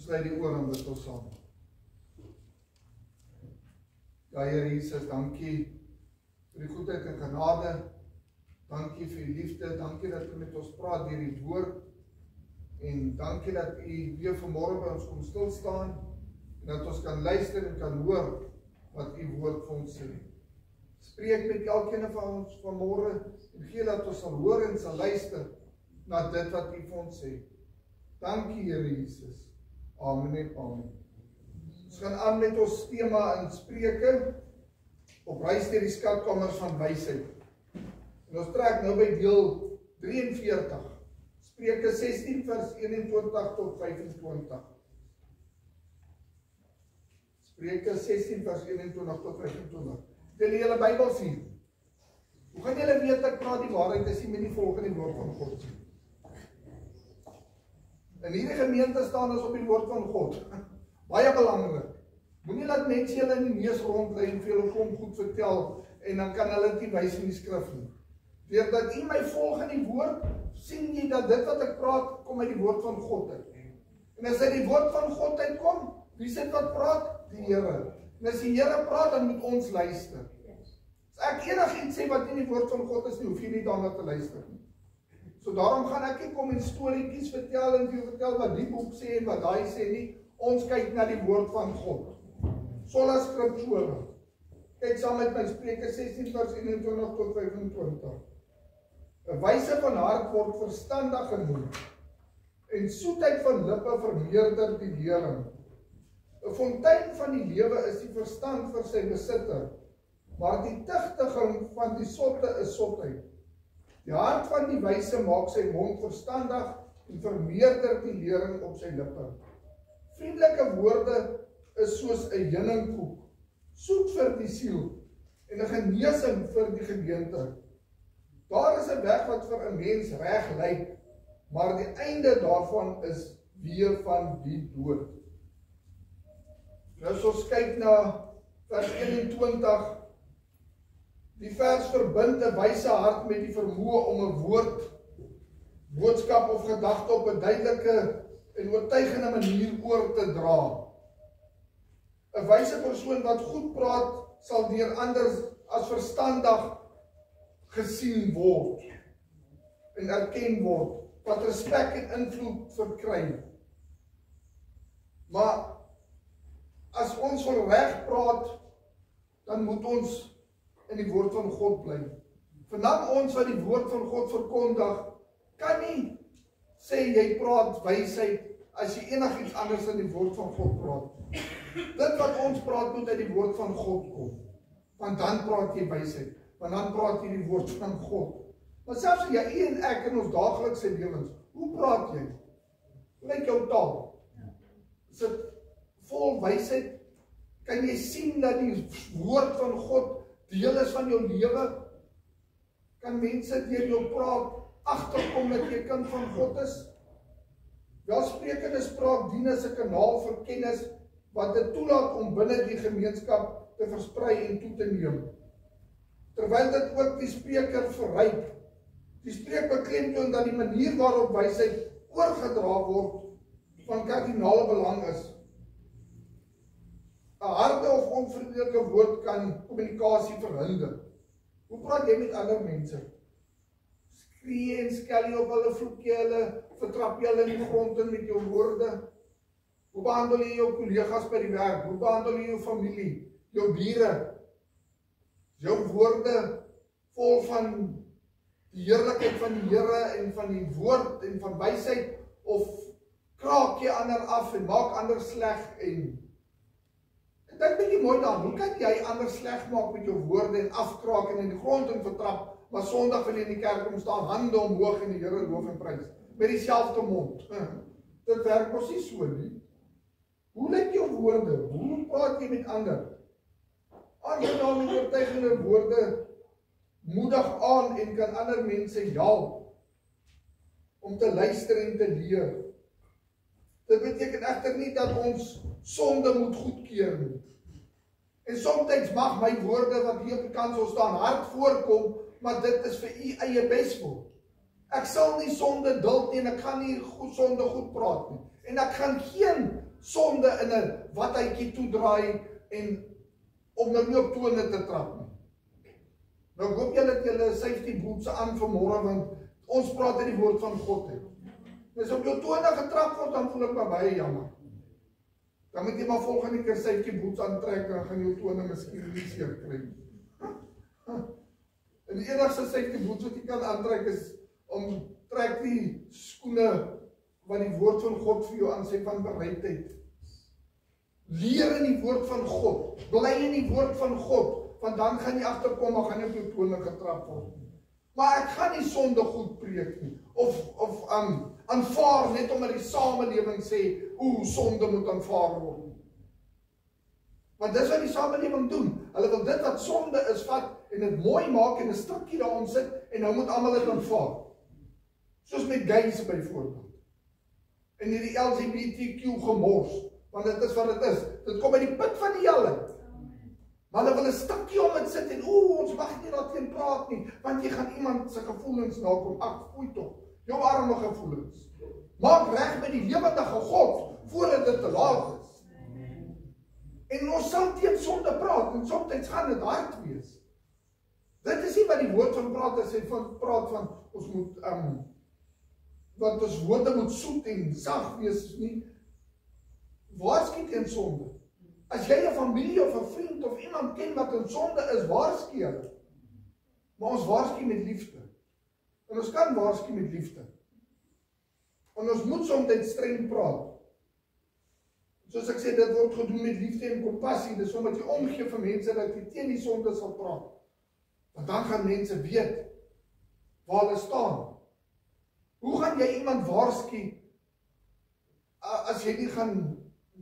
Sluit die oor en bid ons saam. Ja, Here Jesus, dankie vir die goedheid en genade. Dankie vir die liefde. Dankie dat U met ons praat deur die woord. En dankie dat U weer vanmôre by ons kom stilstaan en dat ons kan luister en kan hoor wat U woord vir ons sê. Spreek met elkeen van ons vanmôre en gee dat ons sal hoor en sal luister na dit wat U vir ons sê. Dankie, Here Jesus. Amen en amen. Ons gaan aan met ons tema in Spreuke op reis deur die skatkamers van wysheid. En ons trek nou by deel 43. Spreuke 16 vers 21 tot 25. Spreuke 16 vers 21 tot 25. Wil jy julle Bybel sien? Hoe gaan julle weet ek praat die waarheid as jy met die volgende woord van God sien? In hierdie gemeente staan ons op die woord van God. Baie belangrik. Moenie laat mense julle in die neus rondlei en vir julle kom goed vertel en dan kan hulle nie wys in die skrif nie. Deurdat u my volg in die woord, sien jy dat dit wat ek praat, kom uit die woord van God uit. En as uit die woord van God uitkom, wie sê wat praat? Die Here. En as die Here praat, dan moet ons luister. As ek enigiets sê wat nie die woord van God is nie, hoef jy nie daarna te luister nie. So daarom gaan ek nie kom en storieetjies vertel en vir vertel wat die boek sê en wat daai sê nie. Ons kyk na die woord van God. Sola Scriptura. Kyk saam met my Spreuke 16 vers 21 tot 25. 'n wyse van hart word verstandig genoem, en soetheid van lippe vermeerder die lering. 'n fontein van die lewe is die verstand vir sy besitter, maar die tugtiging van die sotte is sotheid. Die hart van die wyse maak sy mond verstandig en vermeerder die lering op sy lippe. Vriendelike woorde is soos 'n heuningkoek, soet vir die siel en 'n genesing vir die gebeente. Daar is 'n weg wat vir 'n mens reg lyk, maar die einde daarvan is weë van die dood. Nou as ons kyk na vers 21, die vers verbind 'n wyse hart met die vermoë om 'n woord, boodskap of gedagte op 'n duidelike en oortuigende manier oor te dra. 'n wyse persoon wat goed praat, sal deur ander as verstandig gesien word en erken word, wat respek en invloed verkry. Maar as ons wil reg praat, dan moet ons in die woord van God bly. Vanaf ons wat die woord van God verkondig, kan nie sê jy praat wysheid as jy enigiets anders in die woord van God praat. Dit wat ons praat moet uit die woord van God kom. Want dan praat jy wysheid. Want dan praat jy die woord van God. Maar selfs as jy en ek in ons daaglikse lewens, hoe praat jy? Hoe lyk jou taal? Is dit vol wysheid? Kan jy sien dat die woord van God deel is van jou lewe? Kan mense deur jou praat agterkom dat jy 'n kind van God is? Welsprekende spraak dien as 'n kanaal vir kennis wat dit toelaat om binne die gemeenskap te versprei en toe te neem. Terwyl dit ook die spreker verryk. Die spreek beklemtoon dat die manier waarop wysheid oorgedra word van kardinale belang is. 'n harde of onvriendelike woord kan kommunikasie verhinder. Hoe praat jy met ander mense? Skree en skel jy op hulle, vloek jy hulle, vertrap jy hulle in die grond in met jou woorde? Hoe behandel jy jou kollegas by die werk? Hoe behandel jy jou familie, jou bure? Jou woorde vol van die heerlikheid van die Here en van die woord en van wysheid, of kraak jy ander af en maak ander sleg en dink bietjie mooi daaraan, hoe kan jy ander sleg maak met jou woorde en afkraak en in die grond en vertrap, maar Sondag wil jy in die kerk kom staan, hande omhoog en die Here loof en prys, met dieselfde mond. Dit werk mos nie so nie. Hoe lyk jou woorde? Hoe praat jy met ander? Aangenaam en oortuigende woorde moedig aan en kan ander mense help om te luister en te leer. Dit beteken egter nie dat ons sonde moet goedkeur nie. En soms mag my woorde wat hier op die kansel staan hard voorkom, maar dit is vir u eie beswil. Ek sal nie sonde duld nie en ek gaan nie sonde goed praat nie. En ek gaan geen sonde in 'n wathuitjie toedraai en om nou nie op tone te trap nie. Nou hoop julle dat julle safety boots aan vanmôre, want ons praat uit die woord van God uit. As op jou tone getrap word, dan voel ek maar baie jammer. Dan moet jy maar volgende keer safety boots aantrek, dan gaan jou tone miskien nie seer kry. En die enigste safety boots wat jy kan aantrek is om trek die skoene wat die woord van God vir jou aansê van bereidheid. Leer in die woord van God, bly in die woord van God, want dan gaan jy agterkom, maar gaan jy op jou tone getrap word. Maar ek gaan nie sonde goed preek nie, of aanvaar net omdat die samelewing sê, sonde moet aanvaar word. Want dis wat die samelewing doen. Hulle wil dit wat sonde is vat en dit mooi maak en 'n stukkie daarin sit en nou moet almal dit aanvaar. Soos met gays byvoorbeeld. En hierdie LGBTQ gemors, want dit is wat dit is. Dit kom uit die put van die hel uit. Maar hulle wil 'n stukkie om dit sit en ons mag nie daarteen praat nie, want jy gaan iemand se gevoelens nakom. Ag, foei tog. Jou arme gevoelens. Maak reg met die lewendige God voordat dit te laat is. En ons sal teen sonde praat en soms gaan dit hard wees. Dit is nie wat die woord van praat is, praat van ons moet want ons woorde moet soet en sag wees nie. Waarsku teen sonde. As jy 'n familie of 'n vriend of iemand ken wat in sonde is, waarsku hulle. Maar ons waarsku met liefde. En ons kan waarsku met liefde. En ons moet soms streng praat. Soos ek sê, dit word gedoen met liefde en kompassie. Dis omdat jy omgee vir mense dat jy teen die sonde sal praat. Want dan gaan mense weet waar hulle staan. Hoe gaan jy iemand waarsku as jy nie gaan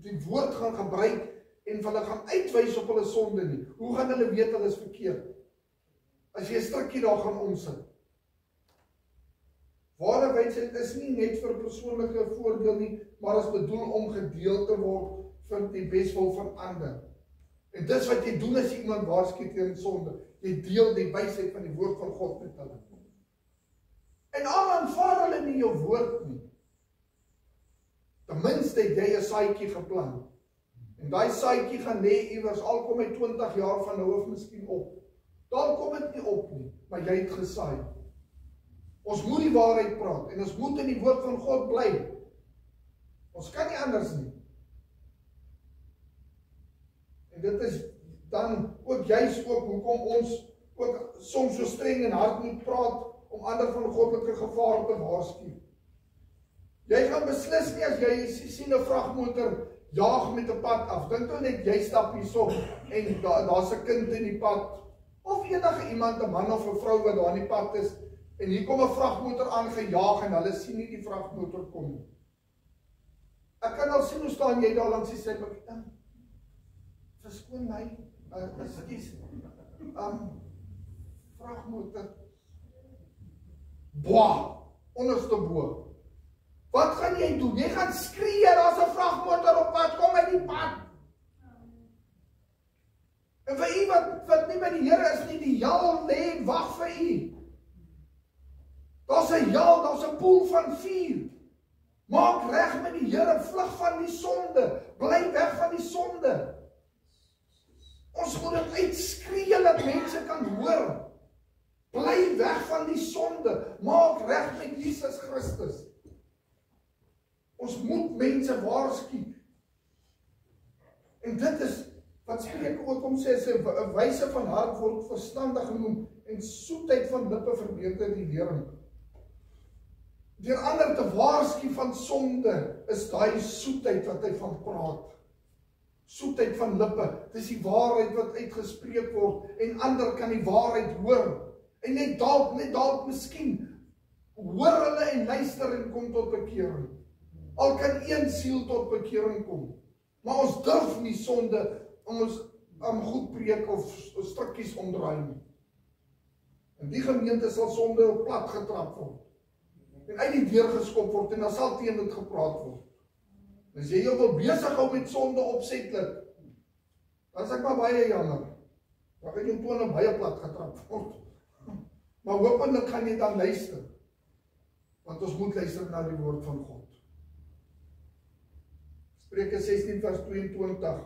die woord gaan gebruik en hulle gaan uitwys op hulle sonde nie? Hoe gaan hulle weet hulle is verkeerd? As jy 'n stukkie daar gaan omsit. Ware wysheid is nie net vir persoonlike voordeel nie, maar is bedoel om gedeel te word vir die beswil van ander. En dis wat jy doen as jy iemand waarsku teen sonde. Jy deel die wysheid van die woord van God met hulle. En al aanvaar hulle nie jou woord nie. Ten minste het jy 'n saadjie geplant. En daai saadjie gaan lê iewers, al kom hy 20 jaar van nou af miskien op. Dan kom dit nie op nie, maar jy het gesaai. Ons moet die waarheid praat en ons moet in die woord van God bly. Ons kan nie anders nie. En dit is dan ook juist ook hoekom ons ook soms so streng en hard moet praat om ander van goddelike gevaar te waarsku. Jy gaan beslis nie as jy sien 'n vragmotor jaag met 'n pad af. Dink nou net jy stap hierso en daar's 'n kind in die pad of enige iemand, 'n man of 'n vrou wat daar in die pad is en hier kom 'n vragmotor aangejaag en hulle sien nie die vragmotor kom nie. Ek kan al sien hoe staan jy daar langs die sypaadjie. Verskoon my, ekskuus. Vragmotor. Boah, onderste bo. Wat gaan jy doen? Jy gaan skree, daar's 'n vragmotor op pad, kom uit die pad. En vir u wat nie by die Here is nie, die hel lê wag vir u. Daar's 'n hel, daar's 'n poel van vuur. Maak reg met die Here, vlug van die sonde, bly weg van die sonde. Ons moet dit uitskree dat mense kan hoor. Bly weg van die sonde, maak reg met Jesus Christus. Ons moet mense waarsku. En dit is wat Spreuke ook om sê, 'n wyse van hart word verstandig genoem en soetheid van lippe verbeter die lering. Deur ander te waarsku van sonde is daai soetheid wat hy van praat. Soetheid van lippe, dis die waarheid wat uitgespreek word en ander kan die waarheid hoor. En net dalk miskien hoor hulle en luister en kom tot bekering. Al kan een siel tot bekering kom. Maar ons durf nie sonde om ons goed preek of stukkies omdraai nie. In die gemeente sal sonde plat getrap word. En uit die deur geskop word en dan sal teen dit gepraat word. As jy jou wil besig hou met sonde opsetlik, dan is ek maar baie jammer. Dan gaan jou tone baie plat getrap word. Maar hopelik gaan jy dan luister. Want ons moet luister na die woord van God. Spreuke 16 vers 22,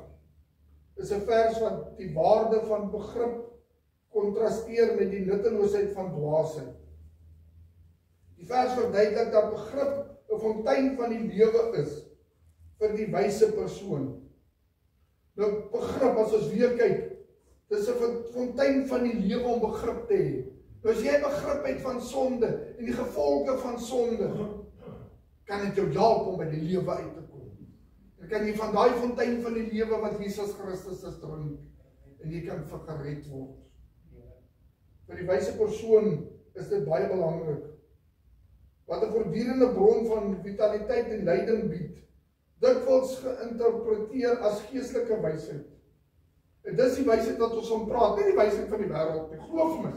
is 'n vers wat die waarde van begrip kontrasteer met die nutteloosheid van dwaasheid. Die vers verduidelik dat begrip 'n fontein van die lewe is vir die wyse persoon. Nou begrip, as ons weer kyk, dis 'n fontein van die lewe om begrip te hê. Nou as jy begrip het van sonde en die gevolge van sonde, kan dit jou help om by die lewe uit te kom. Dan kan jy van daai fontein van die lewe wat Jesus Christus is drink en jy kan gered word. Vir die wyse persoon is dit baie belangrik. Wat 'n voortdurende bron van vitaliteit en leiding bied, dikwels geïnterpreteer as geestelike wysheid. En dis die wysheid wat ons van praat, nie die wysheid van die wêreld nie, glo my.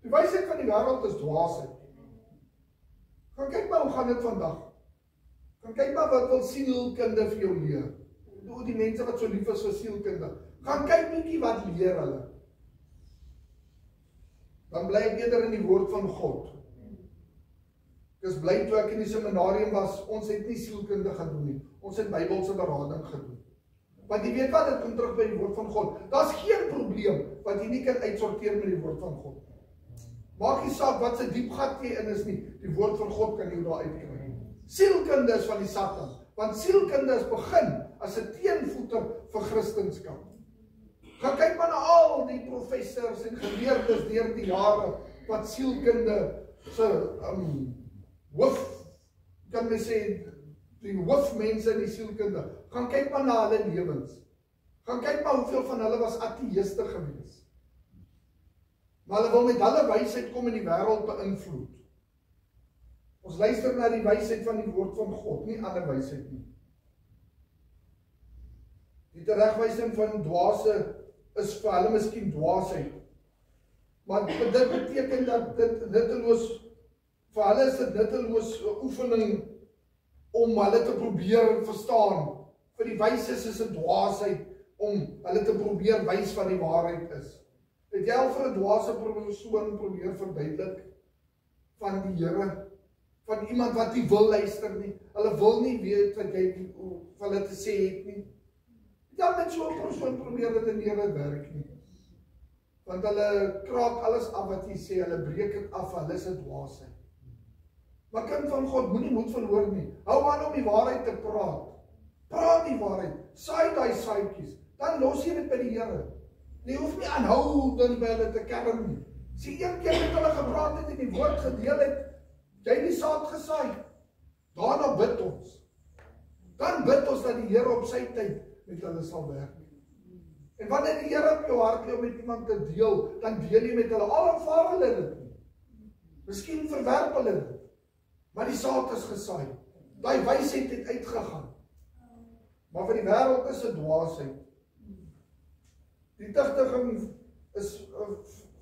Die wysheid van die wêreld is dwaasheid. Gaan kyk maar hoe gaan dit vandag. Gaan kyk maar wat wil sielkunde vir jou leer. Hoe die mense wat so lief is vir sielkunde. Gaan kyk bietjie wat leer hulle. Dan bly ek eerder in die woord van God. Ek is bly toe ek in die seminarium was, ons het nie sielkunde gedoen nie. Ons het Bybelse berading gedoen. Want jy weet wat, dit kom terug by die woord van God. Daar's geen probleem wat jy nie kan uitsorteer met die woord van God. Maak nie saak wat se diep gat jy in is nie, die woord van God kan jou daar uitkry. Sielkunde is van die Satan, want sielkunde is begin as 'n teenvoeter vir Christendom. Gaan kyk maar na al die professors en geleerdes deur die jare wat sielkunde se hoof, kan my sê, die hoofmense in die sielkunde, gaan kyk maar na hulle lewens. Gaan kyk maar hoeveel van hulle was ateïste gewees. Maar hulle wil met hulle wysheid kom in die wêreld beïnvloed. Ons luister na die wysheid van die woord van God, nie ander wysheid nie. Die teregwysing van dwaase is vir hulle miskien dwaasheid. Maar dit beteken dat dit nutteloos, vir hulle is dit nutteloos oefening om hulle te probeer verstaan. Vir die wyses is dit dwaasheid om hulle te probeer wys wat die waarheid is. Het jy al vir 'n dwaase persoon probeer verduidelik van die Here, van iemand wat nie wil luister nie, hulle wil nie weet wat jy vir hulle te sê het nie. Ja, met so 'n persoon probeer dit nie werk nie. Want hulle kraak alles af wat jy sê, hulle breek dit af, hulle is 'n dwaasheid. Maar kind van God, moenie moed verloor nie. Hou aan om die waarheid te praat. Praat die waarheid, saai daai saadjies, dan los jy dit by die Here. Jy hoef nie aanhou dan by hulle te kerm nie. Sien een keer met hulle gepraat het en die woord gedeel het, jy het die saad gesaai. Daarna bid ons. Dan bid ons dat die Here op sy tyd met hulle sal werk. En wanneer die Here op jou hart lê om met iemand te deel, dan deel jy met hulle, al aanvaar hulle dit nie. Miskien verwerp hulle dit, maar die saad is gesaai. Daai wysheid het uitgegaan. Maar vir die wêreld is dit dwaasheid. Die tigtiging is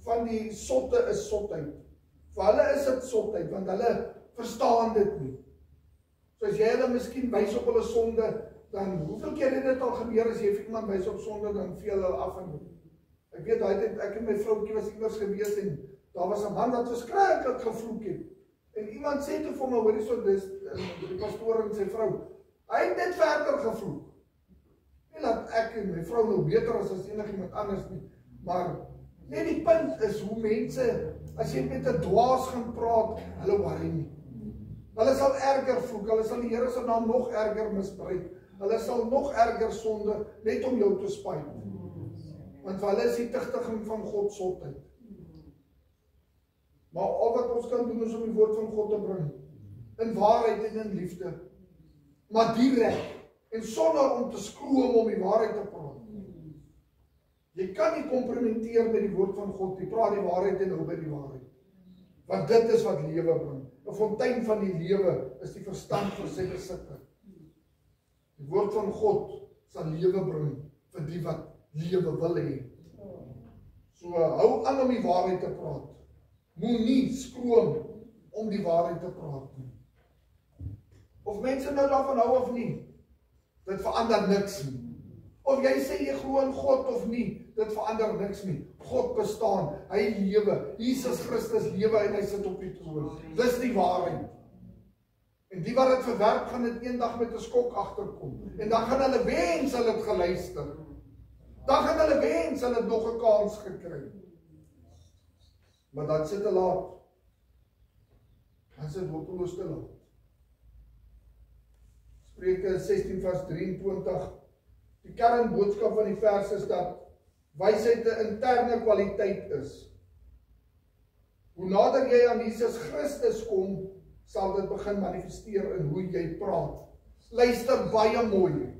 van die sotte is sotheid. Vir hulle is dit sotheid, want hulle verstaan dit nie. So as jy hulle miskien wys op hulle sonde, dan hoeveel keer het dit al gebeur as jy vir iemand wys op sonde, dan veel hulle af en doen. Ek weet daai tyd ek en my vroukie was iewers gewees en daar was 'n man wat verskriklik gevloek het. En iemand sê toe vir my, hoorie so, dis die pastoor en sy vrou, hy het net verder gevloek. Nie dat ek en my vrou nou beter as enigiemand anders nie, maar net die punt is hoe mense, as jy met 'n dwaas gaan praat, hulle worry nie. Hulle sal erger vloek, hulle sal die Here se naam nog erger misbruik, hulle sal nog erger sonde, net om jou te spyt. Want vir hulle is die tigtiging van God sotheid. Maar al wat ons kan doen is om die woord van God te bring, in waarheid en in liefde, maar direk, en sonder om te skroom om die waarheid te praat. Jy kan nie komplimenteer met die woord van God, jy praat die waarheid en hou by die waarheid. Want dit is wat lewe bring. 'n Fontein van die lewe is die verstand vir sy besitter. Die woord van God sal lewe bring vir die wat lewe wil hê. So hou aan om die waarheid te praat. Moenie skroom om die waarheid te praat nie. Of mense nou daarvan hou of nie, dit verander niks nie. Of jy sê jy glo in God of nie, dit verander niks nie. God bestaan, hy lewe, Jesus Christus lewe en hy sit op die troon. Dis die waarheid. En die wat dit verwerp, gaan dit eendag met 'n skok agterkom. En dan gaan hulle wens hulle het geluister. Dan gaan hulle wens hulle het nog 'n kans gekry. Maar dan sit te laat. Dan sit hopeloos te laat. Spreuke 16 vers 23. Die kernboodskap van die vers is dat wysheid 'n interne kwaliteit is. Hoe nader jy aan Jesus Christus kom, sal dit begin manifesteer in hoe jy praat. Luister baie mooi.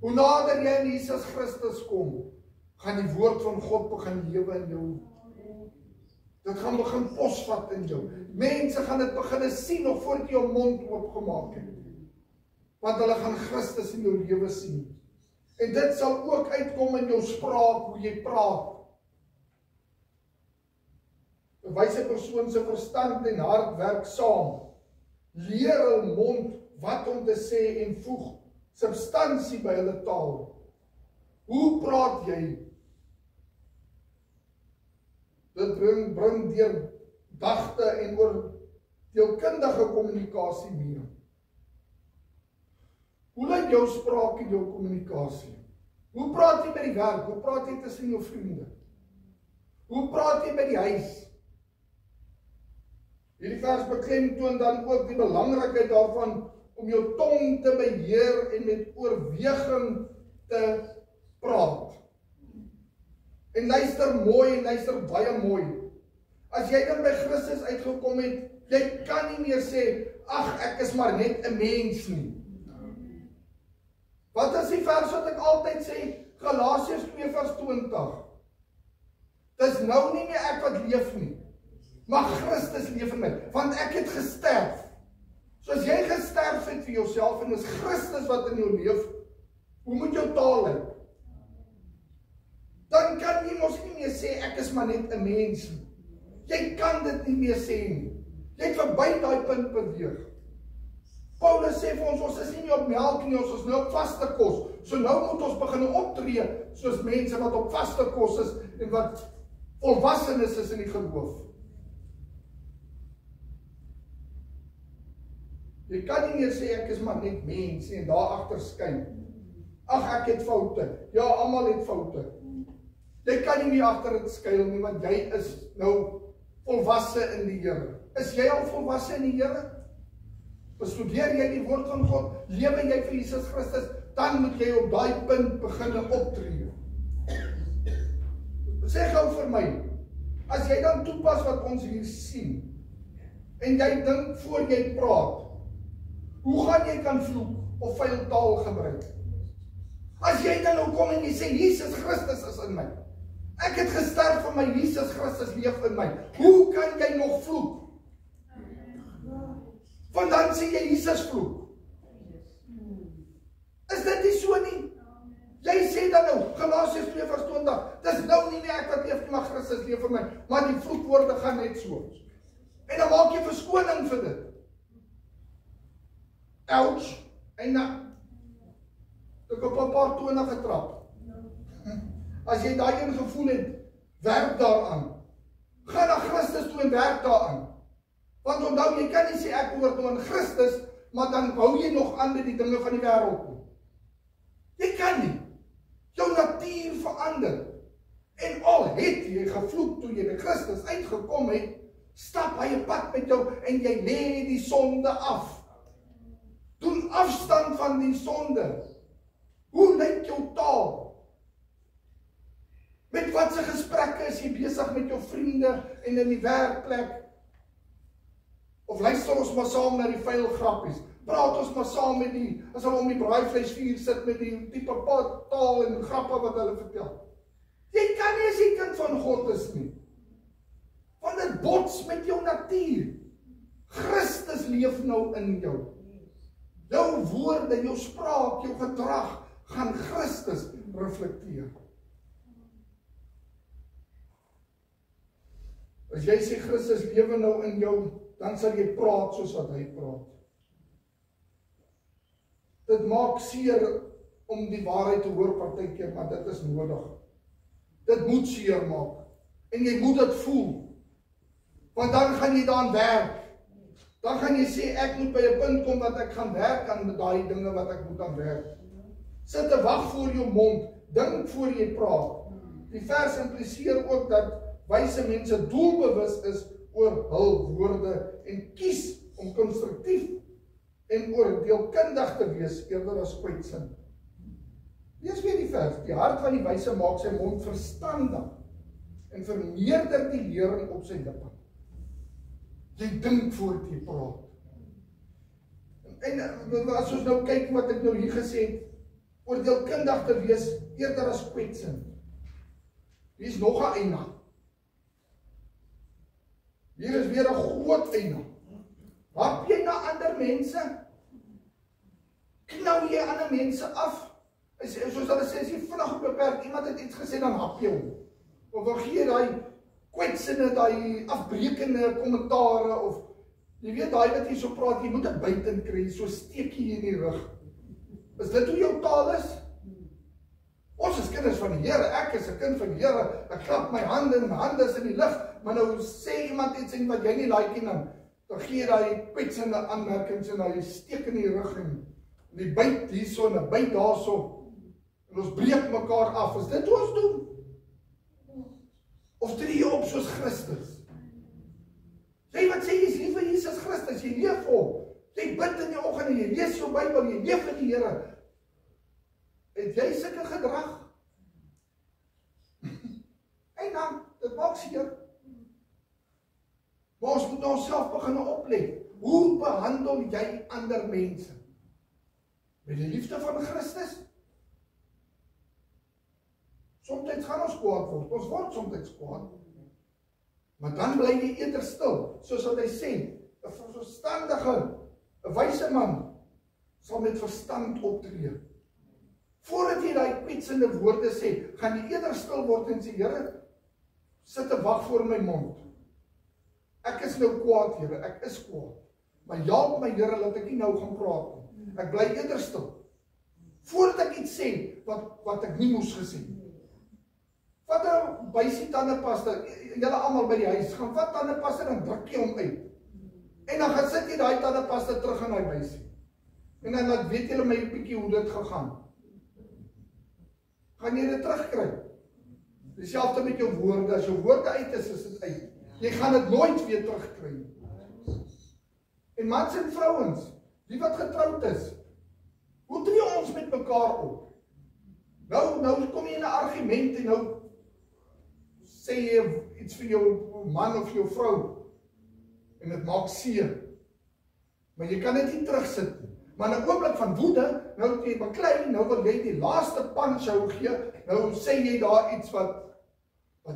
Hoe nader jy aan Jesus Christus kom, gaan die woord van God begin lewe in jou. Dit gaan begin posvat in jou. Mense gaan dit begin sien nog voordat jy jou mond oopgemaak het. Want hulle gaan Christus in jou lewe sien. En dit sal ook uitkom in jou spraak, hoe jy praat. 'n Wyse persoon se verstand en hart werk saam. Leer hul mond wat om te sê en voeg substansie by hulle taal. Hoe praat jy? Dit bring deur dagte en oordeelkundige kommunikasie mee. Hoe lyk jou spraak en jou kommunikasie? Hoe praat jy by die werk? Hoe praat jy tussen jou vriende? Hoe praat jy by die huis? Hierdie vers beklemtoon dan ook die belangrikheid daarvan om jou tong te beheer en met oorweging te praat. En luister mooi en luister baie mooi. As jy dan by Christus uitgekom het, jy kan nie meer sê, ag, ek is maar net 'n mens nie. Wat is die vers wat ek altyd sê? Galasiërs 2 vers 20. Dis nou nie meer ek wat leef nie, maar Christus leef in my, want ek het gesterf. So as jy gesterf het vir jouself en is Christus wat in jou leef, hoe moet jou taal lyk? Dan kan jy mos nie meer sê ek is maar net 'n mens nie. Jy kan dit nie meer sê nie. Jy het verby daai punt beweeg. Paulus sê vir ons is nie meer op melk nie, ons is nou op vaste kos. So nou moet ons begin optree soos mense wat op vaste kos is en wat volwassenes is in die geloof. Jy kan nie meer sê ek is maar net mens en daar agter skuil. Ag, ek het foute. Ja, almal het foute. Jy kan nie meer agter dit skuil nie, want jy is nou volwasse in die Here. Is jy al volwasse in die Here? Bestudeer jy die woord van God? Lewe jy vir Jesus Christus? Dan moet jy op daai punt begin optree. Sê gou vir my, as jy dan toepas wat ons hier sien, en jy dink voor jy praat, hoe gaan jy kan vloek of vuil taal gebruik? As jy dan nou kom en jy sê, Jesus Christus is in my. Ek het gesterf vir my, Jesus Christus leef in my. Hoe kan jy nog vloek? Want dan sê jy Jesus vloek. Is dit nie so nie? Jy sê dan nou, Galasiërs 2 vers 20, dis nou nie meer ek wat leef nie, maar Christus leef in my. Maar die vloekwoorde gaan net so. En dan maak jy verskoning vir dit. Ouch, en nou, ek op 'n paar tone getrap. As jy daai een gevoel het, werk daaraan. Ga na Christus toe en werk daaraan. Want onthou, jy kan nie sê ek behoort nou aan Christus, maar dan hou jy nog aan met die dinge van die wêreld nie. Jy kan nie. Jou natuur verander. En al het jy gevloek toe jy by Christus uitgekom het, stap hy 'n pad met jou en jy lê die sonde af. Doen afstand van die sonde. Hoe lyk jou taal? Met wat se gesprekke is jy besig met jou vriende en in die werkplek? Of luister ons maar saam na die vuil grappies? Praat ons maar saam met die, as hulle om die braaivleisvuur sit met die tipe taal en grappe wat hulle vertel. Jy kan nie as jy kind van God is nie. Want dit bots met jou natuur. Christus leef nou in jou. Jou woorde, jou spraak, jou gedrag gaan Christus reflekteer. As jy sê Christus lewe nou in jou, dan sal jy praat soos wat hy praat. Dit maak seer om die waarheid te hoor partykeer, maar dit is nodig. Dit moet seer maak. En jy moet dit voel. Want dan gaan jy daaraan werk. Dan gaan jy sê, ek moet by 'n punt kom dat ek gaan werk aan daai dinge wat ek moet aan werk. Sit 'n wag voor jou mond, dink voor jy praat. Die vers impliseer ook dat wyse mense doelbewus is oor hul woorde en kies om konstruktief en oordeelkundig te wees eerder as kwytsin. Lees weer die vers. Die hart van die wyse maak sy mond verstandig en vermeerder die lering op sy lippe. Jy dink voor jy praat. En as ons nou kyk wat ek nou hier gesê het, oordeelkundig te wees eerder as kwetsend. Hier is nog 'n eina. Hier is weer 'n groot eina. Hap jy na ander mense? Knou jy ander mense af? Soos hulle sê, as jy vinnig beperk, iemand het iets gesê, dan hap jy hom. Of dan gee jy daai kwetsende, daai afbrekende kommentare, of jy weet daai wat jy so praat, jy moet 'n byt in kry, so steek jy in die rug. Is dit hoe jou taal is? Ons is kinders van die Here, ek is 'n kind van die Here, ek klap my hande en my hande is in die lug, maar nou sê iemand iets en wat jy nie like nie, dan gee jy daai kwetsende aanmerkings en daai steek in die rug en die byt hierso en 'n byt daarso. En ons breek mekaar af. Is dit hoe ons doen? Of tree jy op soos Christus? Jy wat sê jy is lief vir Jesus Christus, jy leef vir hom. Jy bid in die oggend en jy lees jou Bybel, jy leef vir die Here. Het jy sulke gedrag? En dan, dit maak seer. Maar ons moet onsself begin oplet. Hoe behandel jy ander mense? Met die liefde van Christus? Somtyds gaan ons kwaad word, ons word somtyds kwaad. Maar dan bly jy eerder stil, soos wat hy sê, 'n verstandige, 'n wyse man sal met verstand optree. Voordat jy daai kwetsende woorde sê, gaan jy eerder stil word en sê, Here, sit 'n wag voor my mond. Ek is nou kwaad, Here, ek is kwaad. Maar help my, Here, laat ek nie nou gaan praat nie. Ek bly eerder stil. Voordat ek iets sê wat ek nie moes gesê nie. Vat 'n bysie tandepasta, julle almal by die huis, gaan vat tandepasta en druk jy hom uit. En dan gaan sit jy daai tandepasta terug in daai bysie. En dan laat weet julle my 'n bietjie hoe dit gegaan. Gaan jy dit terugkry? Dieselfde met jou woorde, as jou woorde uit is dit uit. Jy gaan dit nooit weer terugkry nie. En mans en vrouens, die wat getroud is, hoe tree ons met mekaar op? Nou kom jy in 'n argument en nou sê jy iets vir jou man of jou vrou en dit maak seer. Maar jy kan dit nie terugsit nie. Maar in 'n oomblik van woede, nou het jy beklei, nou wil jy die laaste punch jou gee, nou sê jy daar iets wat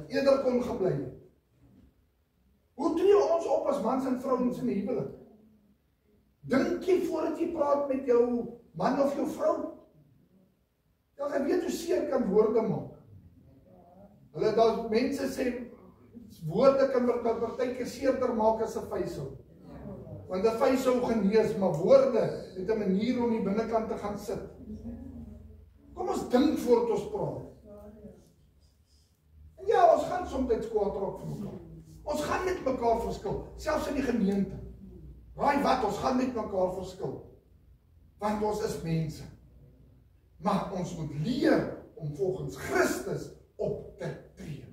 eerder kon gebly het. Hoe tree ons op as mans en vrouens in die huwelik? Dink jy voordat jy praat met jou man of jou vrou? Ja, jy weet hoe seer kan woorde maak. Hulle daar mense sê woorde kan partykeer seerder maak as 'n vyssel. Want 'n vyssel genees, maar woorde het 'n manier om die binnekant te gaan sit. Kom ons dink voordat ons praat. En ja, ons gaan soms kwaad raak vir mekaar. Ons gaan met mekaar verskil, selfs in die gemeente. Raai wat, ons gaan met mekaar verskil. Want ons is mense. Maar ons moet leer om volgens Christus op te tree.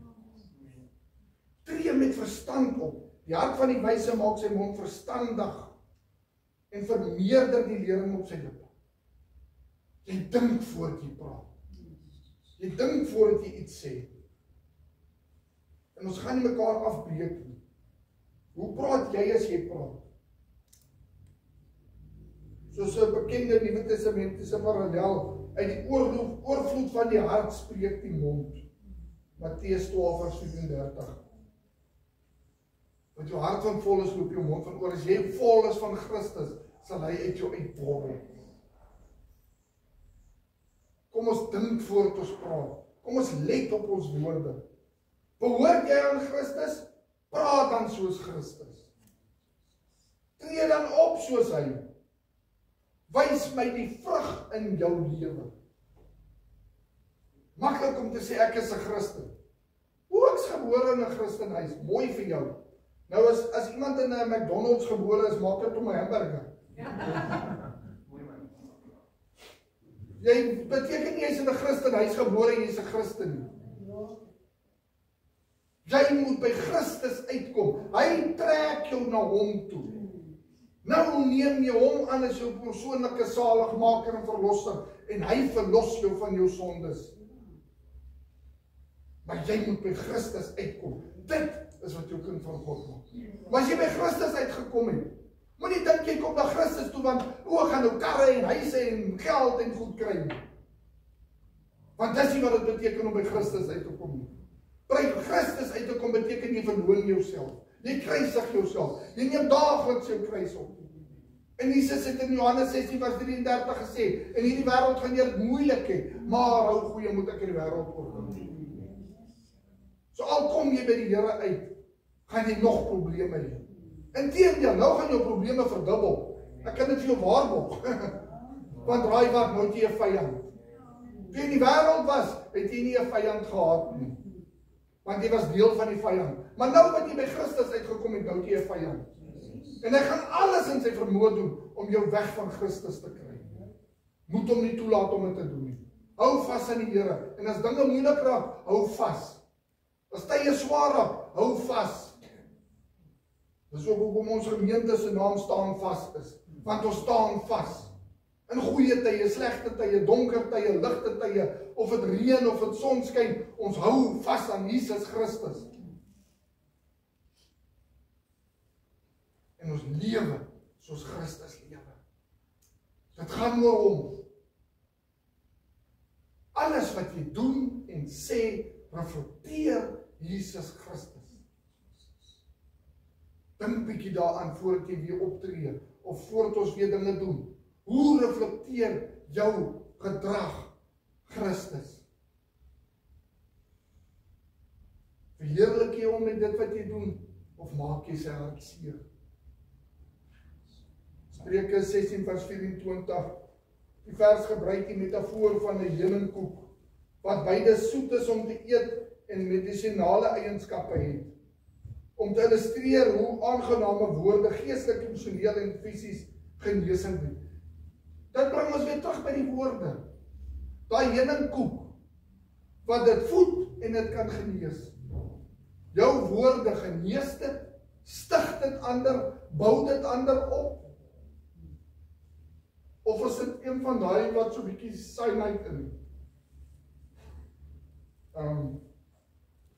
Tree met verstand op. Die hart van die wyse maak sy mond verstandig en vermeerder die lering op sy lippe. Jy dink voordat jy praat. Jy dink voordat jy iets sê. En ons gaan nie mekaar afbreek nie. Hoe praat jy as jy praat? Soos 'n bekende Nuwe Testamentiese parallel, uit die oorvloed van die hart spreek die mond. Matteus 12:34. Wat jou hart van vol is, loop jou mond van oor. As jy vol is van Christus, sal hy uit jou uitborrel. Kom ons dink voordat ons praat. Kom ons let op ons woorde. Behoort jy aan Christus? Praat dan soos Christus. Tree dan op soos hy. Wys my die vrug in jou lewe. Maklik om te sê ek is 'n Christen. Hoe ek's gebore in 'n Christenhuis, mooi vir jou. Nou as iemand in 'n McDonald's gebore is, maak dit om 'n hamburger. Jy beteken nie jy's in 'n Christen huis gebore en jy's 'n Christen nie. Jy moet by Christus uitkom. Hy trek jou na hom toe. Nou neem jy hom aan as jou persoonlike saligmaker en verlosser en hy verlos jou van jou sondes. Maar jy moet by Christus uitkom. Dit is wat jou kind van God maak. Maar as jy by Christus uitgekom het, moenie dink jy kom na Christus toe want gaan nou karre en huise en geld en goed kry nie. Want dis nie wat dit beteken om by Christus uit te kom nie. By Christus uit te kom beteken jy verloon jouself. Jy kruisig jouself. Jy neem daagliks jou kruis op. En Jesus het in Johannes 16:33 gesê, in hierdie wêreld gaan jy dit moeilik hê, maar hou goeie moed, ek het die wêreld oorwin. So al kom jy by die Here uit, gaan jy nog probleme hê. Inteendeel, nou gaan jou probleme verdubbel. Ek kan dit vir jou waarborg. Want raai wat, nou het jy 'n vyand. Toe jy in die wêreld was, het jy nie 'n vyand gehad nie. Want jy was deel van die vyand. Maar nou wat jy by Christus uitgekom het, nou het jy 'n vyand. En hy gaan alles in sy vermoë doen om jou weg van Christus te kry. Moet hom nie toelaat om dit te doen nie. Hou vas aan die Here. En as dinge moeilik raak, hou vas. As tye swaar raak, hou vas. Dis ook hoekom ons gemeente se naam staan vas is. Want ons staan vas. In goeie tye, slegte tye, donker tye, ligte tye, of dit reën of dit son skyn, ons hou vas aan Jesus Christus. En ons lewe soos Christus lewe. Dit gaan oor hom. Alles wat jy doen en sê, reflekteer Jesus Christus. Dink bietjie daaraan voordat jy weer optree, of voordat ons weer dinge doen. Hoe reflekteer jou gedrag Christus? Verheerlik jy hom met dit wat jy doen, of maak jy sy hart seer? Spreuke 16:24. Die vers gebruik die metafoor van 'n heuningkoek, wat beide soet is om te eet en medisinale eienskappe het. Om te illustreer hoe aangename woorde geestelik, emosioneel en fisies genesing bied. Dit bring ons weer terug by die woorde. Daai heuningkoek wat dit voed en dit kan genees. Jou woorde genees dit, stig dit ander, bou dit ander op. Of is dit een van daai wat so bietjie cyanide in?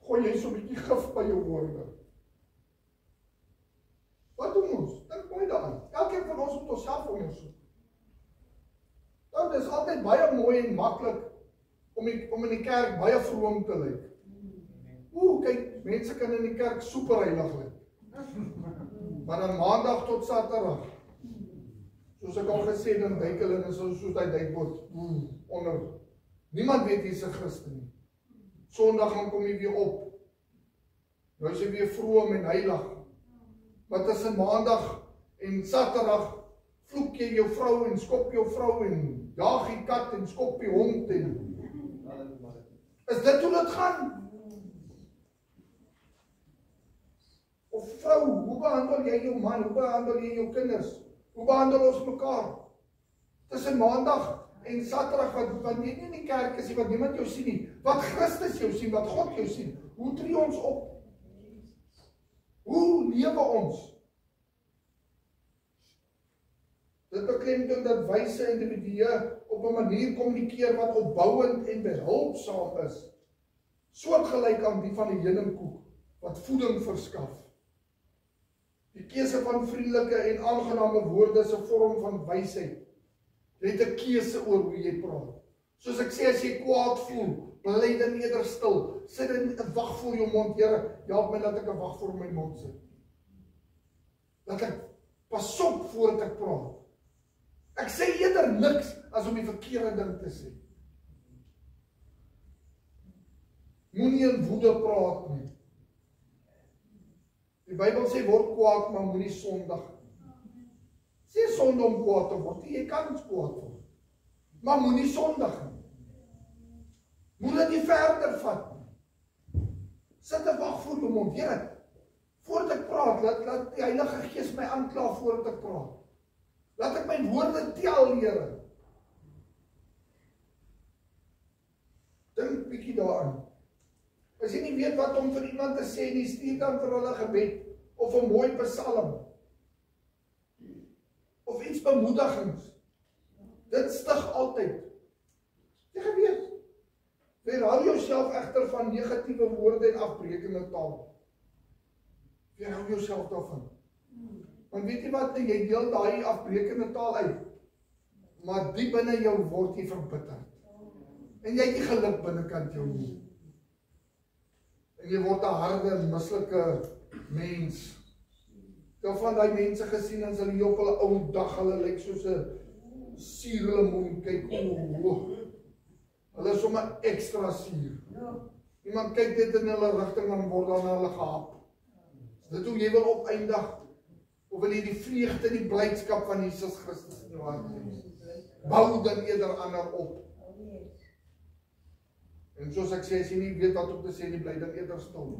Gooi jy so bietjie gif by jou woorde. Wat doen ons? Dink mooi daaraan. Elkeen van ons moet onsself ondersoek. Nou, dit is altyd baie mooi en maklik om in die kerk baie vroom te lyk. Kyk, mense kan in die kerk super heilig lyk. Maar dan maandag tot Saterdag, soos ek al gesê, dan duik hulle en soos hy duikboot onder. Niemand weet jy's 'n Christen nie. Sondag dan kom jy weer op. Nou is jy weer vroom en heilig. Maar tussen maandag en Saterdag vloek jy jou vrou en skop jou vrou en jaag die kat en skop die hond en... Is dit hoe dit gaan? Of vrou, hoe behandel jy jou man? Hoe behandel jy jou kinders? Hoe behandel ons mekaar? Tussen maandag en Saterdag wat jy nie in die kerk is, wat niemand jou sien nie, wat Christus jou sien, wat God jou sien, hoe tree ons op? Hoe lewe ons? Dit beklemtoon dat wyse individue op 'n manier kommunikeer wat opbouend en behulpsaam is, soortgelyk aan die van die heuningkoek wat voeding verskaf. Die keuse van vriendelike en aangename woorde is 'n vorm van wysheid. Jy het 'n keuse oor hoe jy praat. Soos ek sê, as jy kwaad voel, bly dan eerder stil. Sit in 'n wag voor jou mond. Here, help my dat ek 'n wag voor my mond sit. Dat ek pas op voordat ek praat. Ek sê eerder niks as om die verkeerde ding te sê. Moenie in woede praat nie. Die Bybel sê word kwaad, maar moenie sondig. Sê sonde om kwaad te word. Jy kan kwaad word. Maar moenie sondig nie. Moet dit nie verder vat nie. Sit 'n wag voor jou mond. Here, Voordat ek praat, laat die Heilige Gees my aankla voordat ek praat. Laat ek my woorde tel, Here. Dink bietjie daaraan. As jy nie weet wat om vir iemand te sê nie, stuur dan vir hulle gebed, of 'n mooi psalm, of iets bemoedigings. Dit stig altyd. Jy geweet, weerhou jouself egter van negatiewe woorde en afbrekende taal. Weerhou jouself daarvan. Want weet jy wat, jy deel daai afbrekende taal uit, maar diep binne jou word jy verbitterd. En jy het nie geluk binnekant jou nie. En jy word 'n harde, mislike mens. Ek het van die mense gesien, en hulle op hulle ou dag, hulle lyk soos 'n suurlemoen, kyk, hulle is sommer ekstra suur. Iemand kyk dit in hulle rigting, dan word dan hulle gehaap. Dit hoe jy wil opeindig, of wil jy die vreugde en die blydskap van Jesus Christus in jou hart hê? Bou dan eerder ander op. En soos ek sê, as jy nie weet wat om te sê nie, bly dan eerder stil.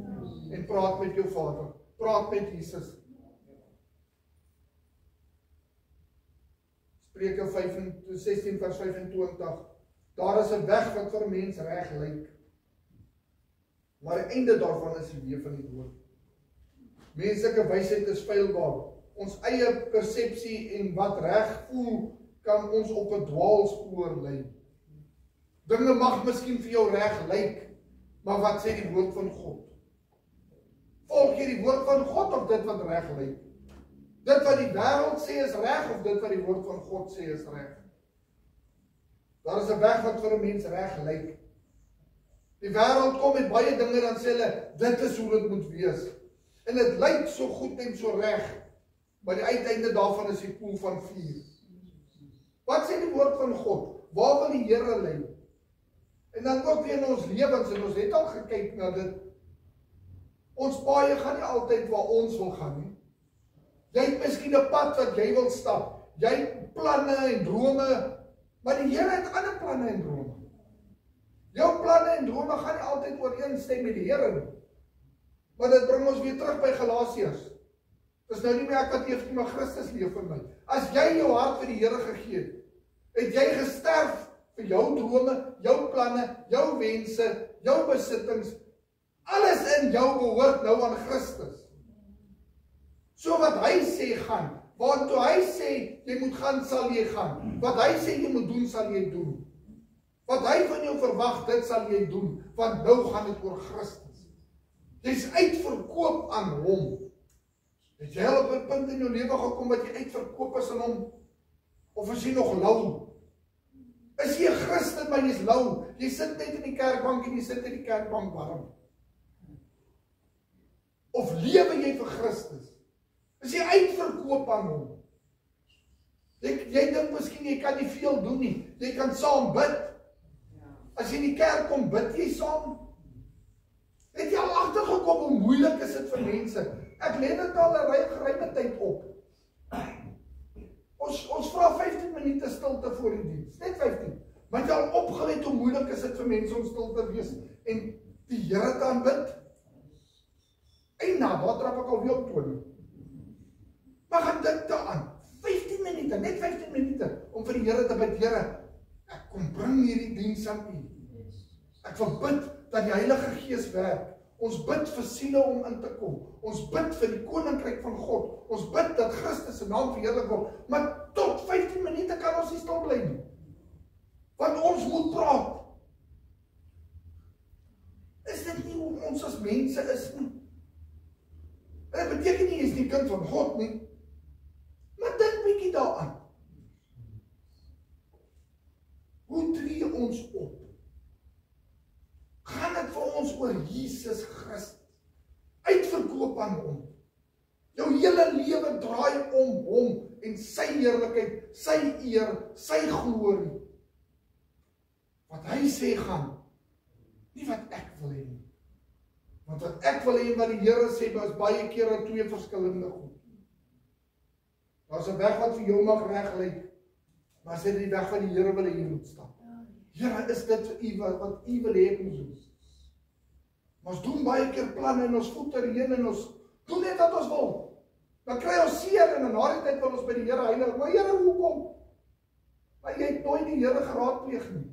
En praat met jou Vader. Praat met Jesus. Spreuke 16 vers 25. Daar is 'n weg wat vir 'n mens reg lyk, maar die einde daarvan is die weë van die dood. Menslike wysheid is feilbaar. Ons eie persepsie en wat reg voel, kan ons op 'n dwaalspoor lei. Dinge mag miskien vir jou reg lyk, maar wat sê die woord van God? Volg jy die woord van God of dit wat reg lyk? Dit wat die wêreld sê is reg of dit wat die woord van God sê is reg? Daar is 'n weg wat vir 'n mens reg lyk. Die wêreld kom met baie dinge, dan sê hulle, dit is hoe dit moet wees. En dit lyk so goed en so reg, maar die uiteinde daarvan is die poel van vuur. Wat sê die woord van God? Waar wil die Here lei? En dan ook weer in ons lewens, en ons het al gekyk na dit. Ons paaie gaan nie altyd waar ons wil gaan nie. Jy het miskien 'n pad wat jy wil stap. Jy het planne en drome, maar die Here het ander planne en drome. Jou planne en drome gaan nie altyd ooreenstem met die Here nie. Maar dit bring ons weer terug by Galasiërs. Dis nou nie meer ek wat leef nie, maar Christus leef in my. As jy jou hart vir die Here gegee het, het jy gesterf vir jou drome, jou planne, jou wense, jou besittings. Alles in jou behoort nou aan Christus. So wat hy sê gaan, waartoe hy sê jy moet gaan, sal jy gaan. Wat hy sê jy moet doen, sal jy doen. Wat hy van jou verwag, dit sal jy doen, want nou gaan dit oor Christus. Jy's uitverkoop aan hom. Het jy al op 'n punt in jou lewe gekom wat jy uitverkoop is aan hom? Of is jy nog lou? Is jy 'n Christen, maar jy's lou? Jy sit net in die kerkbank en jy sit in die kerkbank warm. Of lewe jy vir Christus? Is jy uitverkoop aan hom? Jy dink miskien jy kan nie veel doen nie. Jy kan saam bid. As jy in die kerk kom, bid jy saam. Het jy al agtergekom hoe moeilik is dit vir mense? Ek lê dit al 'n geruime tyd op. Ons vra 15 minute stilte voor die diens. Net 15. Maar jy al opgelet hoe moeilik is dit vir mense om stil te wees en die Here te aanbid? En nou, wat trap ek al weer op toon? Maar gaan dit aan. 15 minute, net 15 minute om vir die Here te bid. Here, ek kom bring hierdie diens aan U. Ek wil bid dat die Heilige Gees werk. Ons bid vir siele om in te kom. Ons bid vir die koninkryk van God. Ons bid dat Christus se naam verheerlik word. Maar tot 15 minute kan ons nie stil bly nie. Want ons moet praat. Is dit nie hoe ons as mense is nie? En dit beteken nie jy is nie kind van God nie. Maar dink bietjie daaraan. Hoe tree ons op? Gaan dit vir ons oor Jesus Christus? Uitverkoop aan hom. Jou hele lewe draai om hom en sy heerlikheid, sy eer, sy glorie. Wat hy sê gaan, nie wat ek wil hê nie. Want wat ek wil hê en wat die Here sê, is baie kere twee verskillende goed. Daar's 'n weg wat vir jou mag reg lyk, maar as dit die weg van die Here wil hê jy moet stap. Here, is dit vir U wat U wil hê ek moet doen? Ons doen baie keer planne en ons voet erheen en ons Doen net wat ons wil. Dan kry ons seer en in na die tyd wil ons by die Here heilig. Maar Here, hoekom? Maar jy het nooit die Here geraadpleeg nie.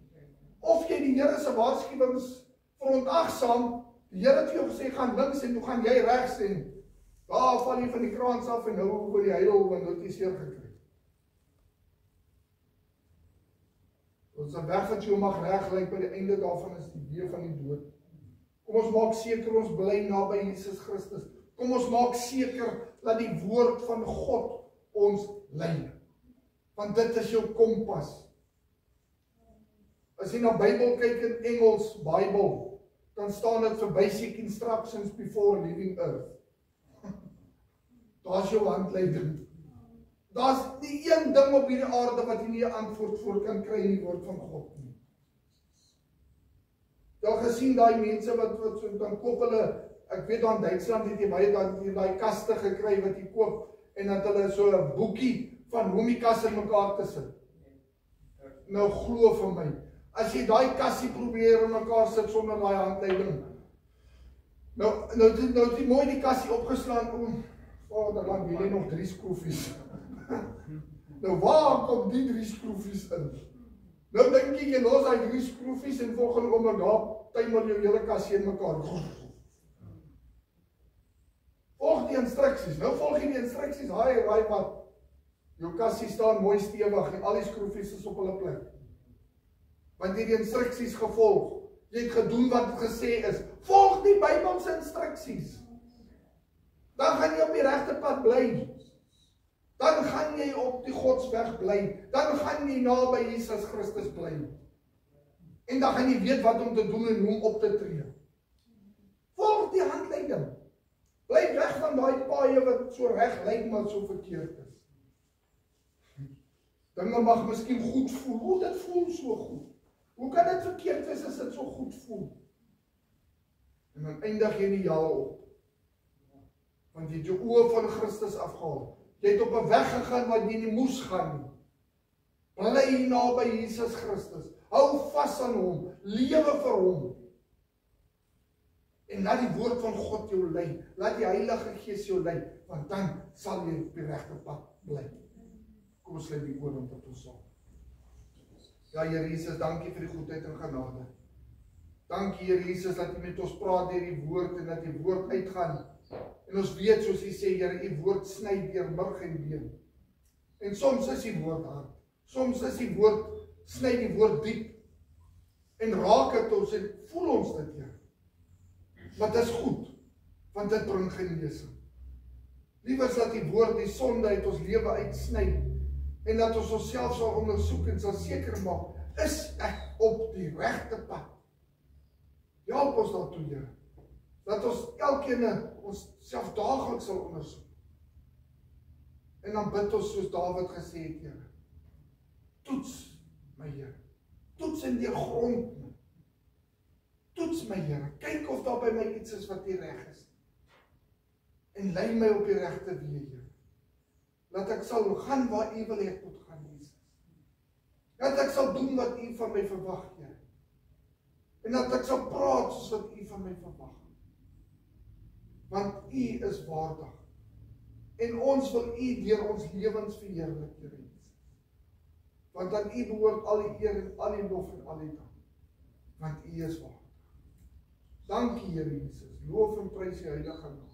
Of jy die Here se waarskuwings verontagsaam, die Here het vir jou gesê, gaan links en toe gaan jy regs en daar val jy van die kraans af en nou wil jy huil want jy het nie seer gekry. Ons is weg wat jy mag reg lyk, by die einde daarvan is die weë van die dood. Kom ons maak seker ons bly naby Jesus Christus. Kom ons maak seker dat die woord van God ons lei. Want dit is jou kompas. As jy na Bybel kyk in Engels, Bible, dan staan dit vir basic instructions before leaving earth. Daar is jou handleiding. Daar is nie een ding op hierdie aarde wat jy nie 'n antwoord voor kan kry in die woord van God nie. Jy het gesien daai mense wat so dan koop hulle, ek weet daar in Duitsland het jy baie daai kaste gekry wat jy koop en dat hulle so 'n boekie van hoe om die kas in mekaar te sit. Nou glo vir my, as jy daai kassie probeer in mekaar sit sonder daai handleiding. Nou het jy mooi die kassie opgeslaan. Dan lang wil jy nog 3 skroefies. Nou waar kom die 3 skroefies in? Nou dink jy los daai 3 skroefies en volgende oomblik daar tuimel jou hele kassie in mekaar. Volg die instruksies. Nou volg jy die instruksies, raai wat. Jou kassie staan mooi stewig en al die skroefies is op hulle plek. Want jy het die instruksies gevolg. Jy het gedoen wat gesê is. Volg die Bybelse instruksies. Dan gaan jy op die regte pad bly. Dan gaan jy op die Godsweg bly. Dan gaan jy naby Jesus Christus bly. En dan gaan jy weet wat om te doen en hoe om op te tree. Volg die handleiding. Bly weg van daai paaie wat so reg lyk maar so verkeerd is. Dinge mag miskien goed voel. Hoe dit voel so goed. Hoe kan dit verkeerd wees as dit so goed voel? En dan eindig jy in die hel op. Want jy het jou oë van Christus afgehaal. Jy het op 'n weg gegaan wat jy nie moes gaan nie. Bly naby Jesus Christus. Hou vas aan hom. Lewe vir hom. En laat die woord van God jou lei. Laat die Heilige Gees jou lei. Want dan sal jy op die regte pad bly. Kom ons sluit die oë om tot ons saam. Ja, Here Jesus, dankie vir die goedheid en genade. Dankie, Here Jesus, dat U met ons praat deur die woord en dat die woord uitgaan. En ons weet, soos U sê, Here, U woord sny deur murg en been. En soms is die woord hard. Soms is die woord, sny die woord diep. En raak het ons en voel ons dit, Here. Maar dit is goed, want dit bring genesing. Liewers dat die woord die sonde uit ons lewe uitsny. En dat ons onsself sal ondersoek en sal seker maak, is ek op die regte pad? Help ons daartoe, Here. Dat ons elkeen ons self daagliks sal ondersoek. En dan bid ons soos Dawid gesê het, Here. Toets my, Here. Toets en deurgrond my. Toets my, Here. Kyk of daar by my iets is wat nie reg is. En lei my op die regte weë, Here. Dat ek sal gaan waar U wil hê ek moet gaan, Jesus. Dat ek sal doen wat U van my verwag, Here. En dat ek sal praat soos wat U van my verwag. Want U is waardig. En ons wil U deur ons lewens verheerlik, Here Jesus. Want aan U behoort al die eer en al die lof en al die dank. Want U is waardig. Dankie, Here Jesus. Loof en prys U heilige naam.